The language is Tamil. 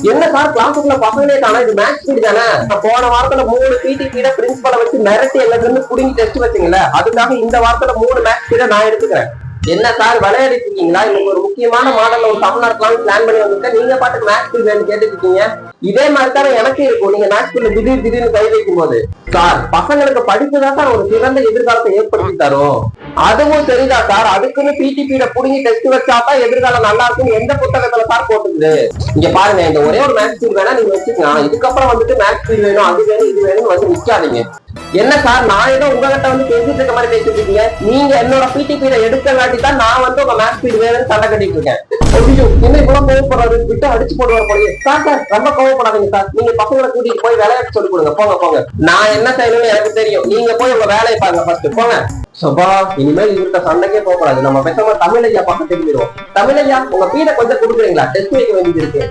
என்ன சார் கிளாஸுக்குள்ள பசங்களே தானே, இது மேக்ஸ் பீரியட் தானே. போன வாரத்துல 3 பிடி பீரியட் பிரின்சிபலை வச்சு மிரட்டி எல்லாத்துல இருந்து புடிங்கி டெஸ்ட் வச்சீங்கல்ல, அதுக்காக இந்த வாரத்துல 3 மேக்ஸ் பீரியட் நான் எடுத்துக்கிறேன். என்ன சார் விளையாடிட்டு இருக்கீங்களா? இன்னைக்கு ஒரு முக்கியமான மாடல்ல ஒரு சம் நடத்தலாம்னு பிளான் பண்ணி வந்துட்டு நீங்க பாட்டுக்கு மேக்ஸ் பீரியட் கேட்டுட்டு இருக்கீங்க. இதே மாதிரி தானே எனக்கு இருக்கும். நீங்க மேக்ஸ் பீரியட் திடீர்னு கை வைக்கும் போது, சார் பசங்களுக்கு படிப்புதான் சார் ஒரு சிறந்த எதிர்காலத்தை ஏற்படுத்தி தரும். அதுவும் சரிதான் சார், அதுக்குன்னு பிடி பீரியட் புடிங்கி டெஸ்ட் வச்சாதான் எதிர்காலம் நல்லா இருக்குன்னு எந்த புத்தகத்துல சார் போட்டுக்குது? இங்க பாருங்க, இந்த ஒரே ஒரு மேக்ஸ் பீரியட் வேணா நீங்க வச்சுக்கலாம். இதுக்கப்புறம் வந்துட்டு மேக்ஸ் பீரியட் வேணும், அது வேணும், இது வேணும்னு வந்து நிக்காதீங்க. என்ன சார் நான் ஏதோ உங்ககிட்ட வந்து பேசிட்டு இருக்க மாதிரி பேசிட்டு இருக்கீங்க. நீங்க என்னோட பிடி பீரியட் எடுக்கலாட்டி தான் நான் வந்து உங்க மேக்ஸ் பீரியட் வேணும்னு சண்டை கட்டிட்டு இருக்கேன். என்ன இவ்வளவு கோவப்படுறாரு, விட்டு அடிச்சு போடுவார் போலயே. சார் சார் ரொம்ப கோவப்படாதீங்க சார், நீங்க பசங்களை கூட்டிட்டு போய் விளையாட்டு சொல்லி கொடுங்க. போங்க போங்க, நான் என்ன செய்யணும்னு எனக்கு தெரியும். நீங்க போய் உங்க வேலையை பாருங்க ஃபர்ஸ்ட், போங்க. சபா, இனிமேல் இவர்கிட்ட சண்டைக்கே போகக்கூடாது. நம்ம பேசாம தமிழ் ஐயா பக்கம் தெரிஞ்சிருவோம். தமிழ் ஐயா, உங்க பீட கொஞ்சம் கொடுக்குறீங்களா? டெஸ்ட் வைக்க வேண்டியது இருக்கு.